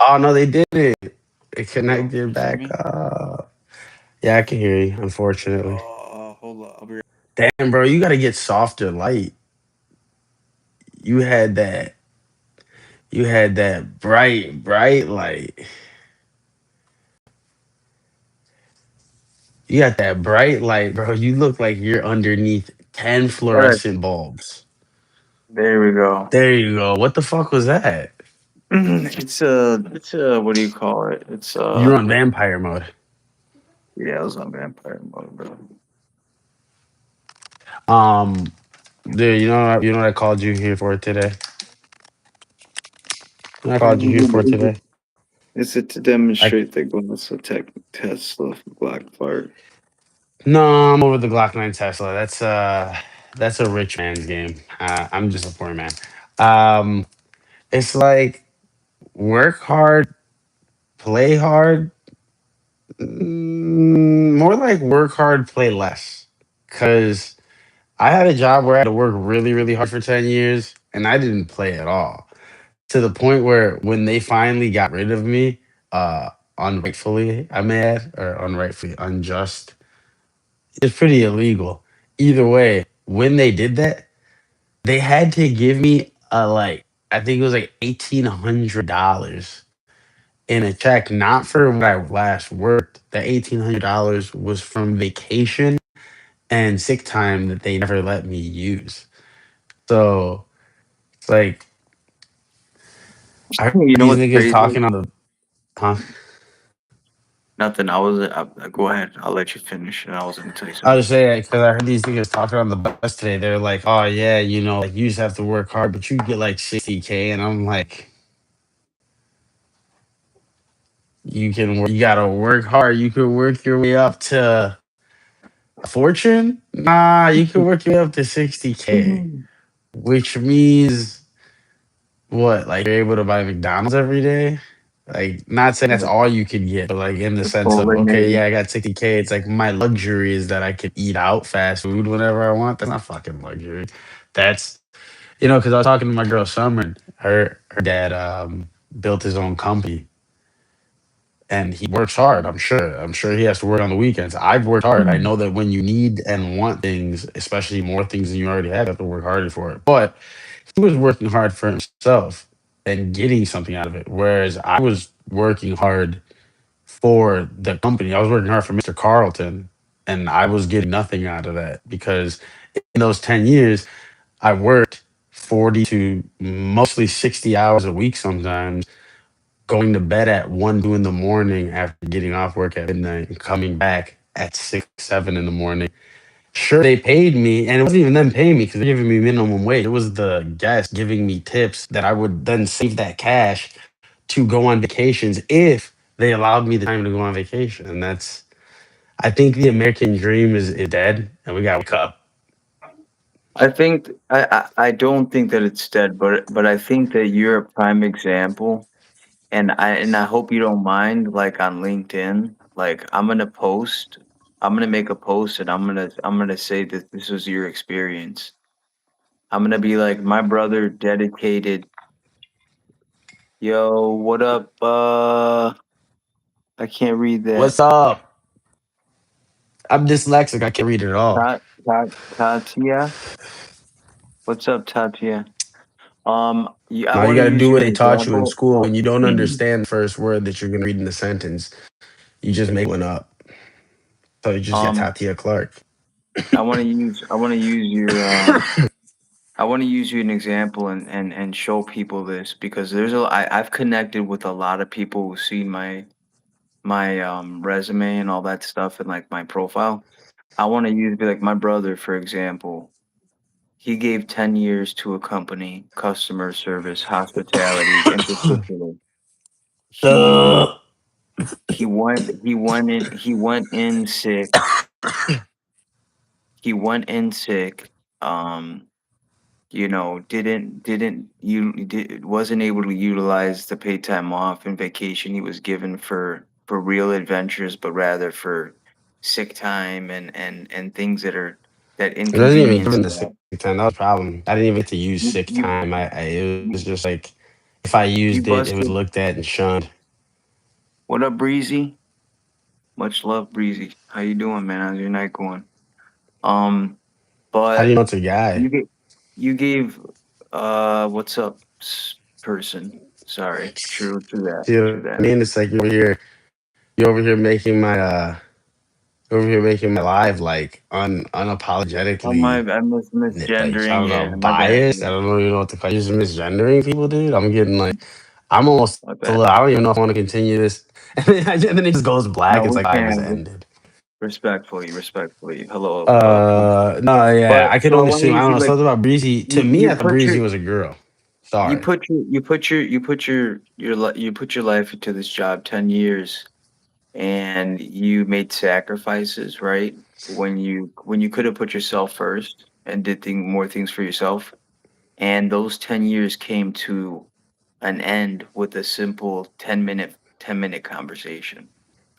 Oh no, they didn't. It Yo, connected you hear back me? up. Yeah, I can hear you. Unfortunately, Hold up. I'll be right. damn, bro, you got to get softer light. You had that. You had that bright light. You got that bright light, bro. You look like you're underneath 10 All right, fluorescent bulbs. there we go. There you go. What the fuck was that? It's a, what do you call it? It's You're on vampire mode. yeah, I was on vampire mode, bro. Um, dude, you know what I called you here for today? You know what I called you here for today? Is it to I demonstrate the glass attack Tesla black fart? No, I'm over the Glock 9 Tesla. That's a rich man's game. I'm just a poor man. Um, it's like work hard, play hard. More like work hard, play less. Cause I had a job where I had to work really, really hard for 10 years and I didn't play at all. To the point where when they finally got rid of me, unrightfully, I may add, or unrightfully unjust, it's pretty illegal. Either way, when they did that, they had to give me I think it was like $1,800 in a check, not for when I last worked. The $1,800 was from vacation and sick time that they never let me use. So it's like I heard You know these what's niggas crazy? talking on the huh? Nothing. I was. Go ahead. I'll let you finish, and I was gonna tell you I something. was saying because I heard these niggas talking on the bus today. They're like, "Oh yeah, like you just have to work hard, but you get like 60K," and I'm like, you gotta work hard. You could work your way up to a fortune. Nah, you could work your way up to 60K, which means what? Like you're able to buy McDonald's every day. Like, not saying that's all you could get, but like in the sense of, Over, okay, maybe. yeah, I got 60K. It's like my luxury is that I could eat out fast food whenever I want. That's not fucking luxury. That's because I was talking to my girl Summer. Her dad built his own company and he works hard. I'm sure he has to work on the weekends. I've worked hard. I know that when you need and want things, especially more things than you already have, you have to work harder for it. But he was working hard for himself and getting something out of it, whereas I was working hard for the company. I was working hard for Mr. Carlton, and I was getting nothing out of that because in those 10 years, I worked 40 to mostly 60 hours a week sometimes, going to bed at 1, 2 in the morning after getting off work at midnight and coming back at 6, 7 in the morning. Sure, they paid me, and it wasn't even them paying me because they're giving me minimum wage. It was the guests giving me tips that I would then save that cash to go on vacations if they allowed me the time to go on vacation. And I think the American dream is dead, and we got to wake up. I don't think that it's dead, but I think that you're a prime example, and I hope you don't mind. Like on LinkedIn, like I'm gonna make a post, and I'm gonna say that this was your experience. I'm gonna be like, my brother dedicated. Yo, what up? I can't read that. What's up? I'm dyslexic. I can't read it at all. Tatia, what's up, Tatia? I No, you want to got to use do you what an they taught you in example. school. When you don't understand the first word that you're going to read in the sentence, you just make one up. So you just got Um, Tatia Clark. I want to use your I want to use you an example and show people this because I've connected with a lot of people who see my resume and all that stuff and like my profile. I want to use be like my brother, for example. He gave 10 years to a company, customer service, hospitality in particular. He Uh, he went in sick. He went in sick. Um didn't you did wasn't able to utilize the paid time off and vacation he was given for real adventures, but rather for sick time and things that it wasn't even inconvenience given the that. sick time. That was the problem. I didn't even get to use You, sick you, time. It was you, just like if I You used it, it was busted. looked at and shunned. What up, Breezy? Much love, Breezy. How you doing, man? How's your night going? Um, How do you but know it's a guy? you gave what's up, person? Sorry. True that. See True what I that. mean? It's like you're over here making my over here making my live like unapologetically I'm like I misgendering. don't know, Yeah, my bad. biased. I don't even know what to call. You're just misgendering people, dude. I'm getting like I'm almost My a bad. little. I don't even know if I want to continue this. And then it just goes black. No, It's we like I was can ended. respectfully. Hello, No, yeah, but I can so I only want to assume. I use don't you know. like Something about Breezy. To me, you I thought put Breezy your was a girl. you Sorry. put your you put your life into this job 10 years, and you made sacrifices, right? When you could have put yourself first and did more things for yourself, and those 10 years came to an end with a simple 10-minute conversation,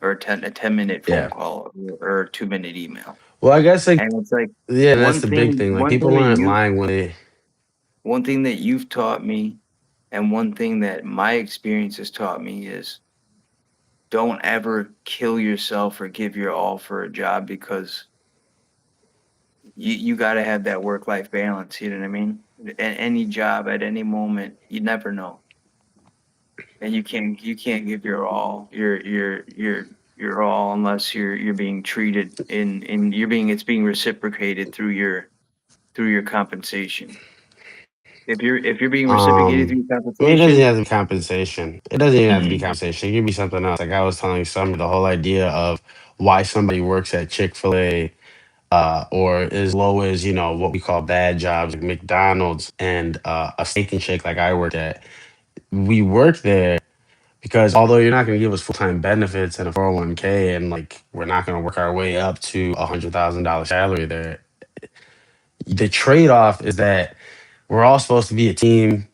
or a 10-minute phone Yeah. call, or a 2-minute email. Well, I guess like And it's like yeah, that's the big thing. Like one people thing that aren't you lying when they. one thing that you've taught me, and one thing that my experience has taught me is don't ever kill yourself or give your all for a job, because you got to have that work life balance. You know what I mean? Any job at any moment, you never know, and you can't give your all your all unless you're being treated in you're being it's being reciprocated through your compensation. If you're being reciprocated through your I mean, it doesn't compensation, have to be compensation. It doesn't even have to be compensation. It could be something else. Like I was telling Summer, the whole idea of why somebody works at Chick-fil-A or as low as what we call bad jobs like McDonald's and a steak and shake like I work at. We work there because although you're not going to give us full-time benefits and a 401k and like we're not going to work our way up to $100,000 salary there, the trade-off is that we're all supposed to be a team.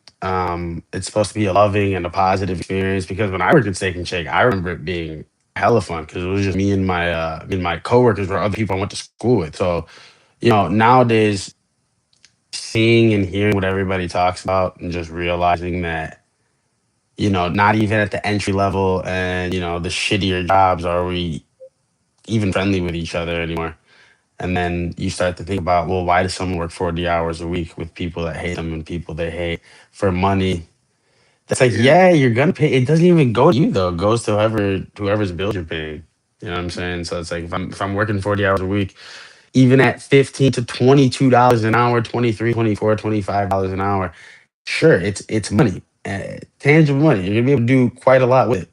It's supposed to be a loving and a positive experience because when I worked at Steak and Shake, I remember it being hella fun because it was just me and my coworkers were other people I went to school with. So, nowadays seeing and hearing what everybody talks about and just realizing that, not even at the entry level and, the shittier jobs are we even friendly with each other anymore. And then you start to think about, well, why does someone work 40 hours a week with people that hate them and people they hate for money? That's like, yeah, yeah, you're gonna pay. It doesn't even go to you though. It goes to whoever's bills you're paying. You know what I'm saying? So it's like if I'm working 40 hours a week, even at 15 to $22 an hour, 23, 24, $25 an hour, sure, it's money. Tangible money. You're gonna be able to do quite a lot with it,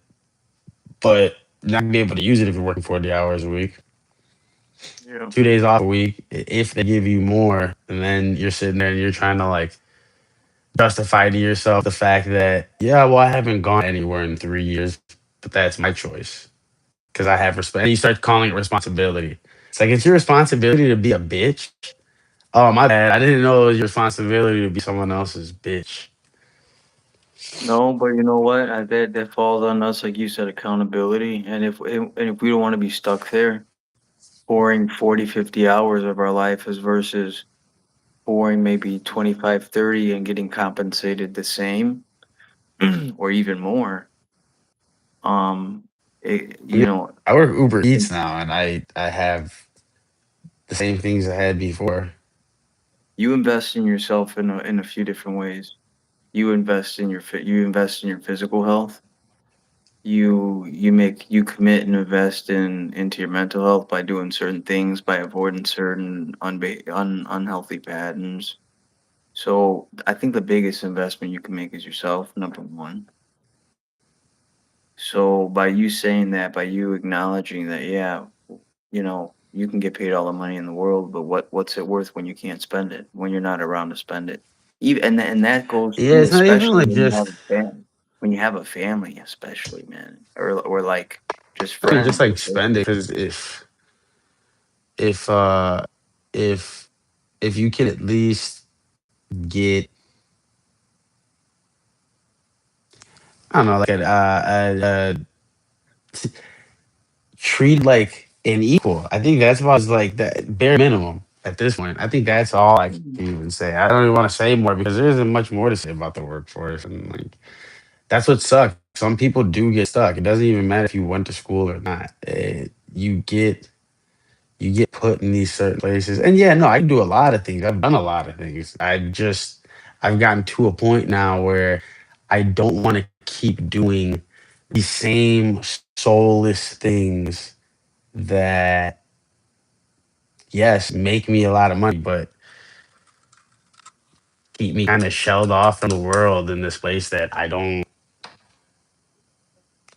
but you're not gonna be able to use it if you're working 40 hours a week. yeah. 2 days off a week, if they give you more, and then you're sitting there and you're trying to like justify to yourself the fact that, yeah, well, I haven't gone anywhere in 3 years, but that's my choice because I have respect. And you start calling it responsibility. It's like it's your responsibility to be a bitch. Oh my bad, I didn't know it was your responsibility to be someone else's bitch. No, but you know what? That falls on us, like you said, accountability. And if we don't want to be stuck there, pouring 40, 50 hours of our life as versus pouring maybe 25, 30 and getting compensated the same or even more. Um, I you mean, know, I work Uber Eats now, and I have the same things I had before. you invest in yourself in a few different ways. You invest in your physical health. You commit and invest into your mental health by doing certain things, by avoiding certain unhealthy patterns. So I think the biggest investment you can make is yourself, number one. So by you saying that, by you acknowledging that, yeah, you can get paid all the money in the world, but what's it worth when you can't spend it, when you're not around to spend it? Even and that goes Yeah, too, it's not even especially like just when you have a family, especially, man, or like just I mean, just friends. like spend it because if uh if if you can at least get I don't know like treat like an equal. I think that's about like the bare minimum at this point. I think that's all I can even say. I don't even want to say more because there isn't much more to say about the workforce and like. That's what sucks. Some people do get stuck. It doesn't even matter if you went to school or not. You get put in these certain places. And yeah, no, I can do a lot of things. I've done a lot of things. I've gotten to a point now where I don't want to keep doing these same soulless things that, yes, make me a lot of money, but keep me kind of shelled off from the world in this place that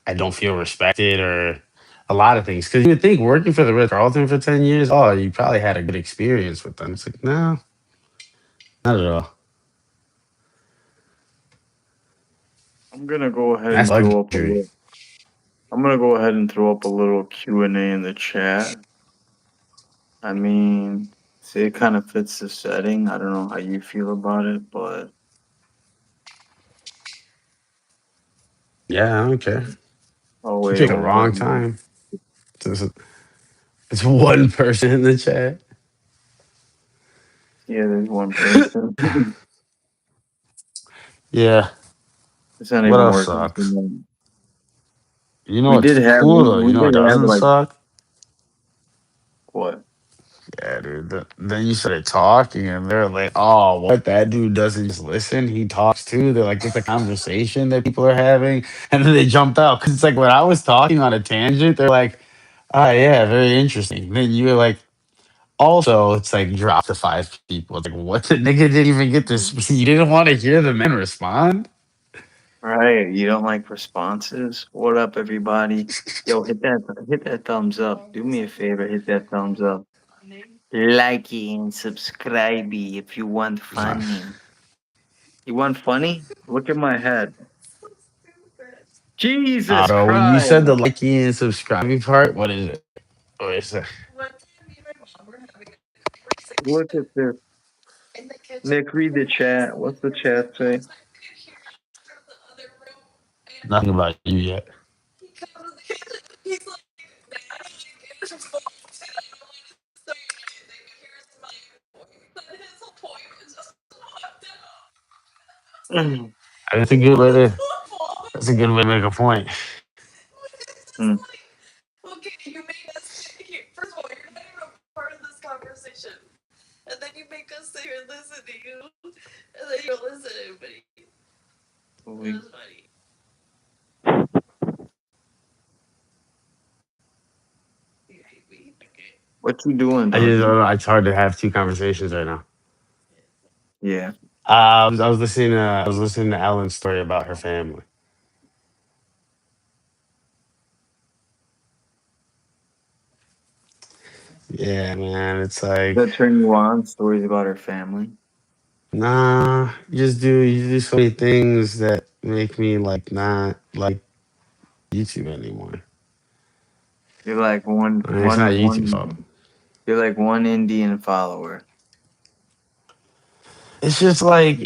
I don't feel respected, or a lot of things. Because you would think working for the Ritz Carlton for 10 years, oh, you probably had a good experience with them. It's like, no, not at all. I'm gonna go ahead That's and throw up a luxury. little. I'm gonna go ahead and throw up a little Q&A in the chat. I mean, see, it kind of fits the setting. I don't know how you feel about it, but Yeah, I don't care. oh You wait, picked the hold wrong on. time. It's, it's one person in the chat. Yeah, there's one person. Yeah. It's not What even else working. sucks? You know We did what's have cool though? You we know what did have doesn't like suck? what? Yeah, dude. Then you started talking, and they're like, "Oh, what? That dude doesn't just listen; he talks too." They're like, "It's a conversation that people are having," and then they jumped out because it's like when I was talking on a tangent, they're like, "Ah, yeah, very interesting." Then you were like, "Also, it's like drop to five people." It's like, what? The nigga didn't even get to speak. You didn't want to hear the man respond. Right, you don't like responses? What up, everybody? Yo, hit that thumbs up. Do me a favor, hit that thumbs up. Like it and subscribe if you want It's not. funny. You want funny? Look at my head. Jesus Bro, when you said Christ! the liking and subscribing part, what is it? What is it? Look at this. Nick, read the chat. What's the chat say? Nothing about you yet. Mm. That's a good way to. That's a good way to make a point. Mm. We- What you doing, I just doggy? don't know. It's hard to have two conversations right now. Yeah. I was listening to Ellen's story about her family. Yeah, man. It's Does like, that turn you on? Stories about her family? nah. You do so many things that make me like not like YouTube anymore. You're like I mean, it's not YouTube's fault. you're like one Indian follower. It's like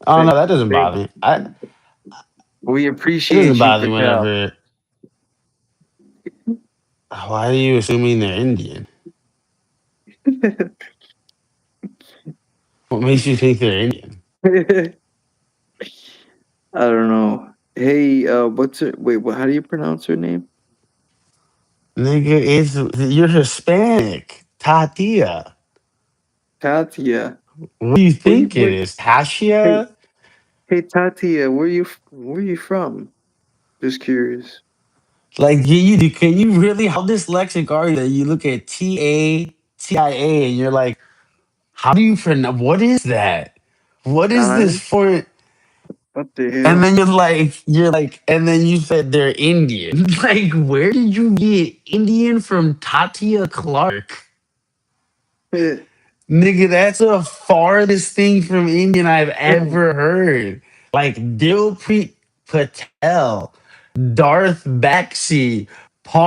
I don't Say, know. That doesn't say, bother me. we It doesn't appreciate you, bother me Patel. whenever. Why are you assuming they're Indian? What makes you think they're Indian? I don't know. Hey, what's her? Wait, what? How do you pronounce her name? Nigga, you're Hispanic. Tatia. Tatia. What do you Where you? think it Where? is? Hey, Tatia? hey, Tatia. Where you from? Just curious. Like, can you really, how dyslexic are you that you look at Tatia and you're like, how do you pronounce, what is that? What is Uh, this for? what the And hell? then you're like, and then you said they're Indian. Like, where did you get Indian from Tatia Clark? Nigga, that's the farthest thing from Indian I've ever heard. Like Dilpreet Patel, Darth Baxi,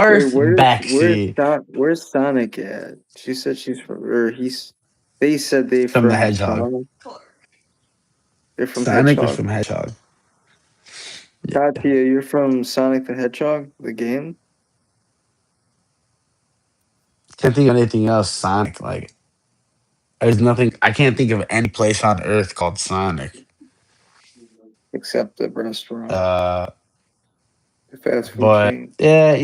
Wait, Parth Baxi Where's Sonic at? She said she's from, or he's. They said they from the from Hedgehog. Sonic. They're from Sonic is Hedgehog. from Hedgehog. Yeah. Katia, you're from Sonic the Hedgehog, the game? Can't think of anything else Sonic. Like, there's nothing, I can't think of any place on earth called Sonic. Except the restaurant, Uh, the fast food but chain. yeah,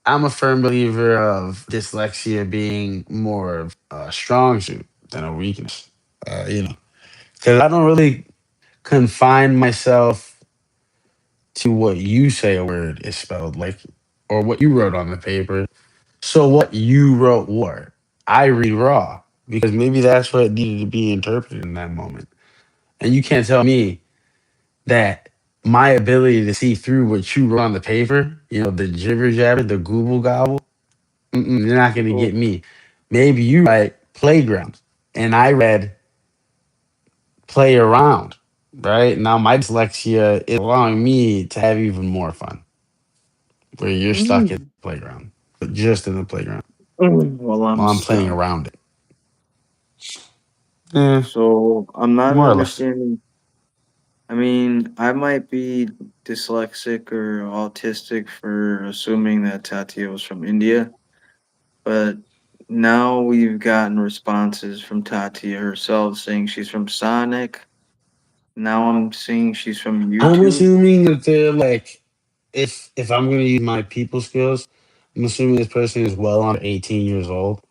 I'm a firm believer of dyslexia being more of a strong suit than a weakness. Because I don't really confine myself to what you say a word is spelled, like, or what you wrote on the paper. So what you wrote war, I read raw because maybe that's what needed to be interpreted in that moment. And you can't tell me that my ability to see through what you wrote on the paper, the jibber jabber, the google gobble, you're not going to Well, get me. Maybe you write playground and I read play around, right? Now my dyslexia is allowing me to have even more fun where you're stuck in mm, the playground, but just in the playground well, I'm while I'm playing stuck. around it. Yeah, So I'm not more or less. understanding. I mean, I might be dyslexic or autistic for assuming that Tatia was from India, but now we've gotten responses from Tatia herself saying she's from Sonic. Now I'm seeing she's from I'm YouTube. assuming that they're like, if I'm gonna use my people skills, I'm assuming this person is well under 18 years old,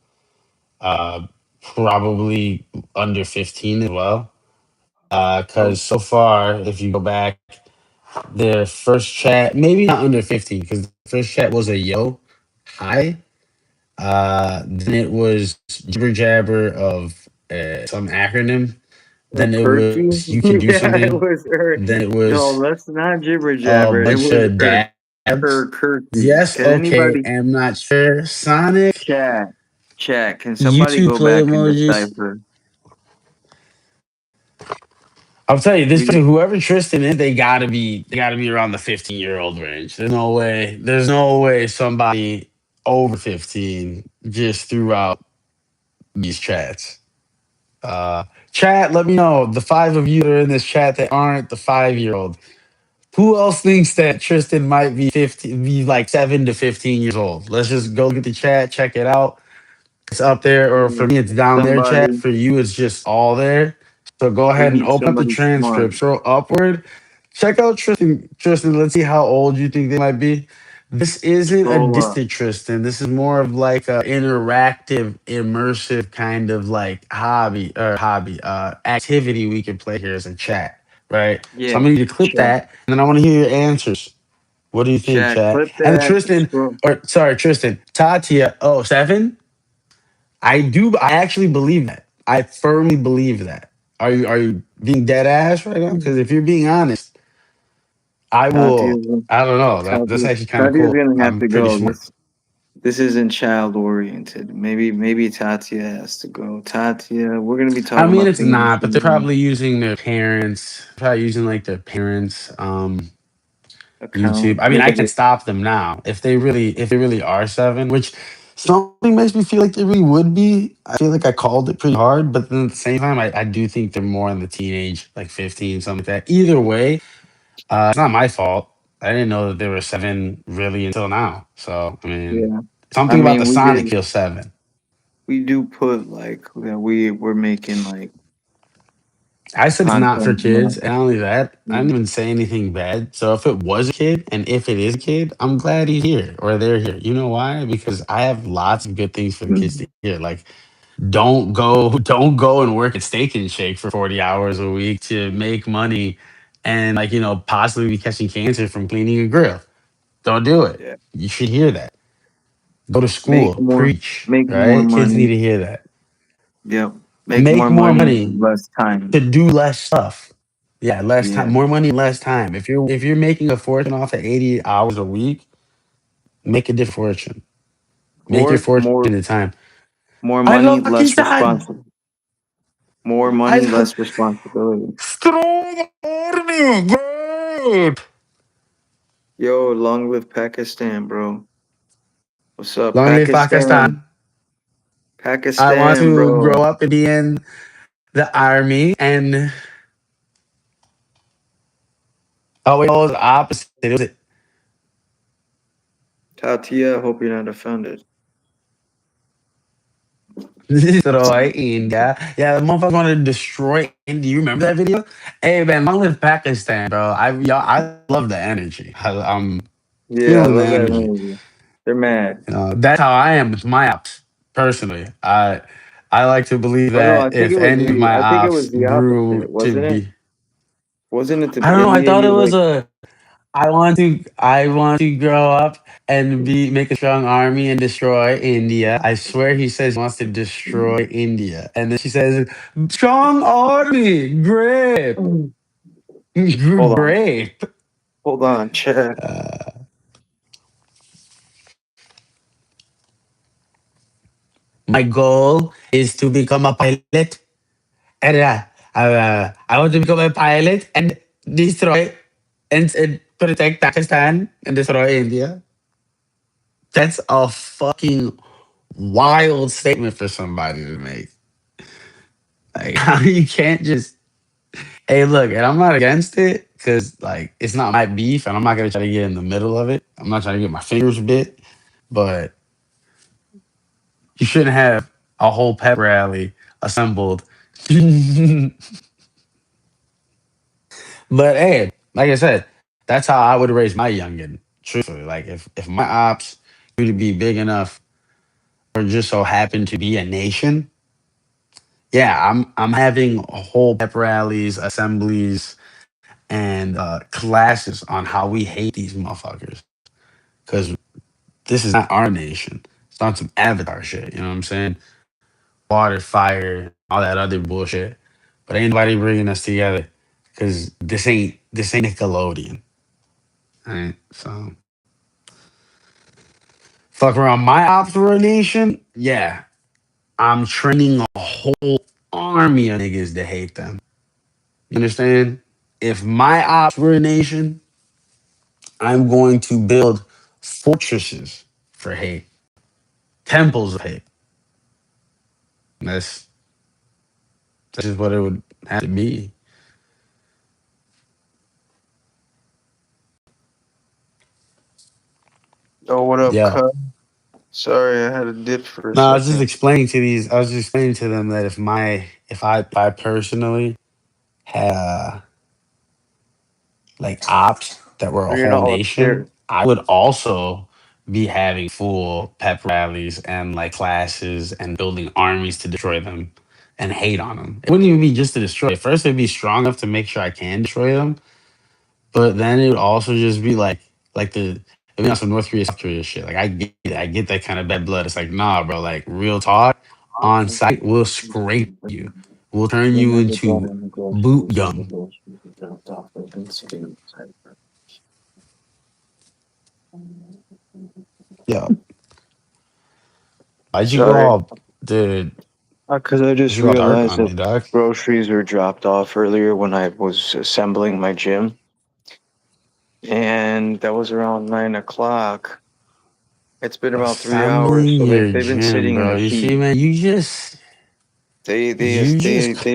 probably under 15 as well. Oh, Because so far, if you go back, their first chat, maybe not under 15, because the first chat was a yo, hi. Then it was jibber jabber of some acronym. Then it Kirky? was you can do Yeah, it something. was her. Then it No, was let's not jibber a jabber. It bunch was of dabs. Kirky. Yes, Can okay. anybody I'm not sure. Sonic, chat? Chat. Can somebody YouTube go play back and emojis. decipher? I'll tell you, this We person, whoever Tristan is, they gotta be around the 15-year-old range. There's no way somebody over 15 just threw out these chats. Chat, let me know. The five of you that are in this chat that aren't the 5-year-old. Who else thinks that Tristan might be 15, be like 7 to 15 years old? Let's just go look at the chat, check it out. It's up there, or for me, it's down there, chat. somebody. For you, it's just all there. So go We ahead and need open up the somebody smart. transcript, scroll upward, check out Tristan. Tristan, let's see how old you think they might be. This isn't a Scroll up. distant Tristan. This is more of like a interactive, immersive kind of like activity we can play here as a chat, right? So Yeah. I'm gonna need to clip Chat. that, and then I want to hear your answers. What do you think, Chat. chat? Clip And then that. Tristan, Scroll. or sorry, Tristan, Tatia, oh, 7? I do. I actually believe that. I firmly believe that. Are you being dead ass right now? Because if you're being honest, I will. Tatia's, I don't know. That's Tatia, actually kind of Tatia's cool. gonna have I'm to pretty go. smart. This isn't child oriented. Maybe Tatia has to go. Tatia, we're gonna be I talking mean, about it's things not, but they're from probably using their parents. Probably using like their parents. YouTube. account. I mean, I Maybe can they, stop them now if they really are 7, which something makes me feel like they really would be. I feel like I called it pretty hard, but then at the same time, I do think they're more in the teenage, like 15, something like that. Either way, it's not my fault. I didn't know that they were 7 really until now. So I mean, yeah. I something about mean, the Sonic feels 7. we do put like that we're making like I said it's not for content. kids, and not only that, I didn't Mm. even say anything bad. So if it was a kid, and if it is a kid, I'm glad he's here or they're here. You know why? Because I have lots of good things for the kids to hear. Like, don't go and work at Steak and Shake for 40 hours a week to make money, and like possibly be catching cancer from cleaning a grill. Don't do it. Yeah. You should hear that. Go to Make school, more preach. make more Right? Kids need money. to hear that. Yep. Make Make more more money, money less to time. do less stuff. Yeah, less time, Yeah. more money, less time. If you're making a fortune off of 80 hours a week, make a different fortune. Make your Or fortune in time. more I money, love less Pakistan. responsible. More I money, love less responsibility. strong army. Great. Yo, long live Pakistan, bro. What's up, Long live Pakistan? Pakistan. I want Pakistan, to bro. grow up and be in the army. And oh wait, it was the opposite. It was Tatia, hope you're not offended. Destroy India. Yeah, the motherfuckers want to destroy India. You remember that video? Hey man, long live Pakistan, bro. I love the energy. I'm Yeah, I feeling the love that energy. movie. They're mad. That's how I am with my ops. Personally, I like to believe But no, that if any of my I think it was ops the grew opposite, to wasn't it? be, Wasn't it I the don't know. I India thought it you was like? a I want to grow up and be make a strong army and destroy India. I swear he says he wants to destroy India. And then she says, strong army, grape. Hold on, Grape. hold on, chat. My goal is to become a pilot. And I want to become a pilot and destroy and protect Pakistan and destroy India. That's a fucking wild statement for somebody to make. Like, you can't just, hey, look, and I'm not against it because, like, it's not my beef and I'm not going to try to get in the middle of it. I'm not trying to get my fingers bit, but you shouldn't have a whole pep rally assembled. But hey, like I said, that's how I would raise my youngin. Truthfully, like if my ops grew to be big enough or just so happen to be a nation, yeah, I'm having whole pep rallies, assemblies, and classes on how we hate these motherfuckers. Because this is not our nation. It's not some Avatar shit. You know what I'm saying? Water, fire, all that other bullshit. But ain't nobody bringing us together. Because this ain't Nickelodeon. All right, so fuck around. My ops were a nation. Yeah, I'm training a whole army of niggas to hate them. You understand? If my ops were a nation, I'm going to build fortresses for hate, temples of hate. That's just what it would have to be. Oh, what up, Yeah. cut? Sorry, I had a dip for a No, I was just second. explaining to these. I was just explaining to them that if I personally had like ops that were a You're whole not nation, upstairs. I would also be having full pep rallies and like classes and building armies to destroy them and hate on them. It wouldn't even be just to destroy. First, it'd be strong enough to make sure I can destroy them, but then it would also just be like it'd be on some North Korea, South Korea shit. Like I get that kind of bad blood. It's like nah, bro. Like real talk, on site, we'll scrape you. We'll turn you Remember into grabbing the boot groceries when the young. groceries were dropped off at the state. Yeah. Why'd you go Sorry, all, dude? because I just You go dark realized on that me, dog. groceries were dropped off earlier when I was assembling my gym, and that was around 9 o'clock. It's been about 3 hours, Assembling so your they've been gym, sitting in bro. the You see, heat. man, you just They've been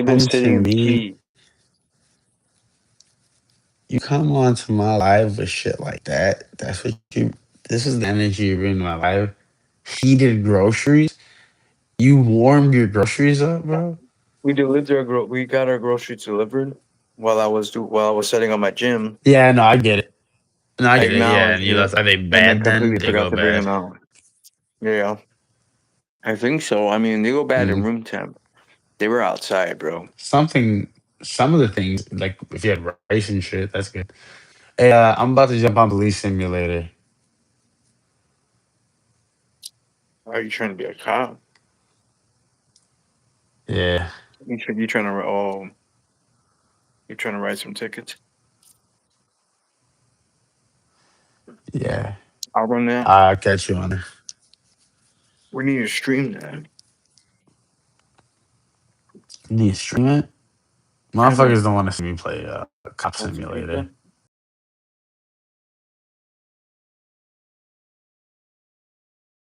come to sitting in the me. heat. You come onto my live with shit like that. That's what you. This is the energy you bring to my life. Heated groceries. You warm your groceries up, bro. We got our groceries delivered while I was setting up my gym. Yeah, no, I get it. No, I I get it. Yeah, and acknowledged you it, left. Are they and then bad then? completely They go forgot to bring bad. them out. Yeah, I think so. I mean, they go bad in Mm. room temp. They were outside, bro. Something. Some of the things, like if you had rice and shit, that's good. Hey, I'm about to jump on Police Simulator. Are you trying to be a cop? Yeah, You trying to you trying to write some tickets? yeah. I'll run that. I'll catch you on it. We need to stream that. You need to stream it? I have a Motherfuckers don't want to see me play Cop Simulator.